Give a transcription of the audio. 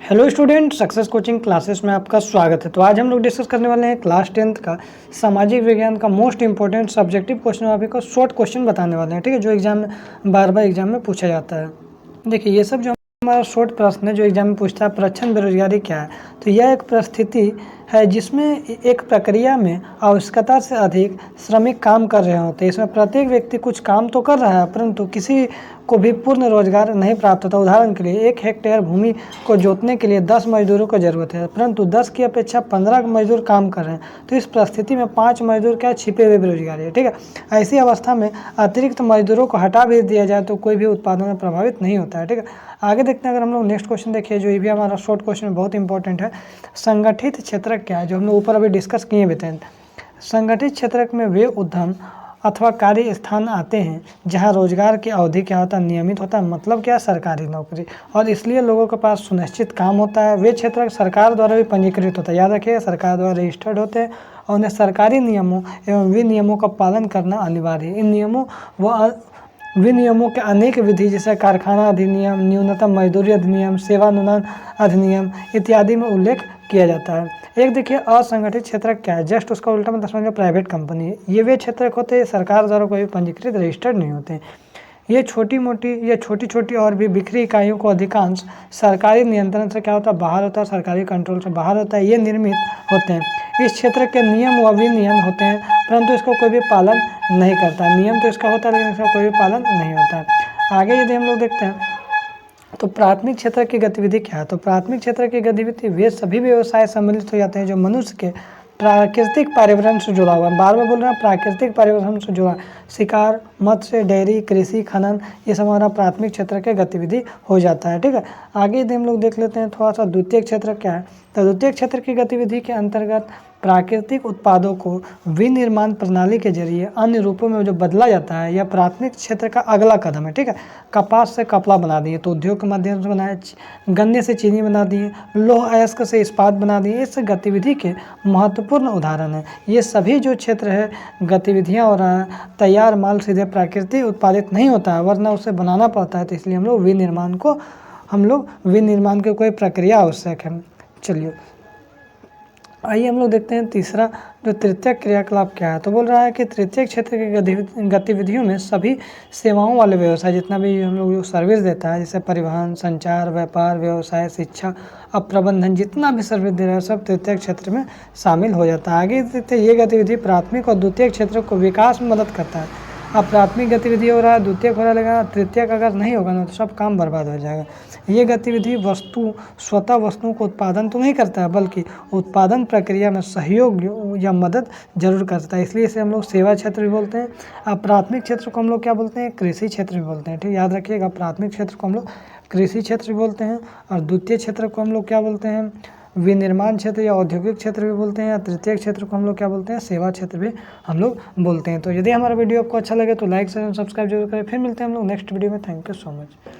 Hello student, success coaching classes में आपका स्वागत है। तो आज हम लोग डिस्कस करने वाले हैं क्लास 10th का सामाजिक विज्ञान का मोस्ट इंपॉर्टेंट सब्जेक्टिव क्वेश्चन। आप को शॉर्ट क्वेश्चन बताने वाले हैं, ठीक है, जो एग्जाम में बार बार एग्जाम में पूछा जाता है। देखिए, ये सब जो हमारा शॉर्ट प्रश्न है जो एग्जाम में पूछता है, प्रच्छन्न बेरोजगारी क्या है। तो यह एक परिस्थिति है जिसमें एक प्रक्रिया में आवश्यकता से अधिक श्रमिक काम कर रहे होते हैं। इसमें प्रत्येक व्यक्ति कुछ काम तो कर रहा है परंतु किसी को भी पूर्ण रोजगार नहीं प्राप्त होता। उदाहरण के लिए 1 हेक्टेयर भूमि को जोतने के लिए 10 मजदूरों को जरूरत है, परंतु 10 की अपेक्षा 15 मजदूर काम कर रहे हैं। तो इस परिस्थिति में 5 मजदूर क्या छिपे हुए बेरोजगार है, ठीक है। ऐसी अवस्था में अतिरिक्त मजदूरों को हटा भी दिया जाए तो कोई भी उत्पादन में प्रभावित नहीं होता है, ठीक है। आगे देखते हैं, अगर हम लोग नेक्स्ट क्वेश्चन देखिए, जो ये भी हमारा शॉर्ट क्वेश्चन बहुत इंपॉर्टेंट है। संगठित क्षेत्र क्या है, जो हम लोग ऊपर अभी डिस्कस किए हुए थे। संगठित क्षेत्र में वे उद्यम अथवा कार्य स्थान आते हैं जहां रोजगार की अवधि क्या होता है, नियमित होता है। मतलब क्या, सरकारी नौकरी, और इसलिए लोगों के पास सुनिश्चित काम होता है। वे क्षेत्र सरकार द्वारा भी पंजीकृत होता है, याद रखिए, सरकार द्वारा रजिस्टर्ड होते हैं और उन्हें सरकारी नियमों एवं विनियमों का पालन करना अनिवार्य है। इन नियमों व विनियमों के अनेक विधि जैसे कारखाना अधिनियम, न्यूनतम मजदूरी अधिनियम, सेवानुदान अधिनियम इत्यादि में उल्लेख किया जाता है। एक देखिए, असंगठित क्षेत्र क्या है, जस्ट उसका उल्टा मतलब समझो प्राइवेट कंपनी है। ये वे क्षेत्र होते हैं सरकार द्वारा कोई पंजीकृत रजिस्टर्ड नहीं होते। ये छोटी छोटी और भी बिखरी इकाइयों को अधिकांश सरकारी नियंत्रण से क्या होता है, बाहर होता है, सरकारी कंट्रोल से बाहर होता है। ये निर्मित होते हैं। इस क्षेत्र के नियम व विनियम होते हैं परंतु इसको कोई भी पालन नहीं करता। नियम तो इसका होता है लेकिन इसका कोई भी पालन नहीं होता है। आगे यदि हम लोग देखते हैं तो प्राथमिक क्षेत्र की गतिविधि क्या है। तो प्राथमिक क्षेत्र की गतिविधि वे सभी व्यवसाय सम्मिलित हो जाते हैं जो मनुष्य के प्राकृतिक पर्यावरण से जुड़ा हुआ है। बार बार बोल रहे हैं, प्राकृतिक पर्यावरण से जुड़ा। शिकार, मत्स्य, डेयरी, कृषि, खनन, ये सब हमारा प्राथमिक क्षेत्र के गतिविधि हो जाता है, ठीक है। आगे यदि हम लोग देख लेते हैं थोड़ा सा द्वितीय क्षेत्र क्या है। तो द्वितीय क्षेत्र की गतिविधि के अंतर्गत प्राकृतिक उत्पादों को विनिर्माण प्रणाली के जरिए अन्य रूपों में जो बदला जाता है, यह प्राथमिक क्षेत्र का अगला कदम है, ठीक है। कपास से कपड़ा बना दिए तो उद्योग के माध्यम से बनाए, गन्ने से चीनी बना दिए, लौह अयस्क से इस्पात बना दिए। इस गतिविधि के महत्वपूर्ण उदाहरण है। ये सभी जो क्षेत्र है गतिविधियाँ हो रहा है, तैयार माल सीधे प्राकृतिक उत्पादित नहीं होता है वरना उसे बनाना पड़ता है। तो इसलिए हम लोग विनिर्माण की कोई प्रक्रिया आवश्यक है। चलिए आइए हम लोग देखते हैं तीसरा जो तृतीय क्रियाकलाप क्या है। तो बोल रहा है कि तृतीय क्षेत्र की गतिविधियों में सभी सेवाओं वाले व्यवसाय, जितना भी हम लोग सर्विस देता है, जैसे परिवहन, संचार, व्यापार, व्यवसाय, शिक्षा, अब प्रबंधन, जितना भी सर्विस दे रहा है सब तृतीय क्षेत्र में शामिल हो जाता है। आगे देखते हैं, ये गतिविधि प्राथमिक और द्वितीय क्षेत्र को विकास में मदद करता है। अब प्राथमिक गतिविधि हो रहा है, द्वितीय हो रहा है, तृतीय का अगर नहीं होगा ना तो सब काम बर्बाद हो जाएगा। ये गतिविधि स्वतः वस्तुओं को उत्पादन तो नहीं करता है बल्कि उत्पादन प्रक्रिया में सहयोग या मदद जरूर करता है, इसलिए इसे हम लोग सेवा क्षेत्र भी बोलते हैं। अब प्राथमिक क्षेत्र को हम लोग क्या बोलते हैं, कृषि क्षेत्र भी बोलते हैं, ठीक, याद रखिएगा। प्राथमिक क्षेत्र को हम लोग कृषि क्षेत्र भी बोलते हैं और द्वितीय क्षेत्र को हम लोग क्या बोलते हैं, विनिर्माण क्षेत्र या औद्योगिक क्षेत्र भी बोलते हैं, या तृतीय क्षेत्र को हम लोग क्या बोलते हैं, सेवा क्षेत्र भी हम लोग बोलते हैं। तो यदि हमारा वीडियो आपको अच्छा लगे तो लाइक शेयर सब्सक्राइब जरूर करें। फिर मिलते हैं हम लोग नेक्स्ट वीडियो में। Thank you so much.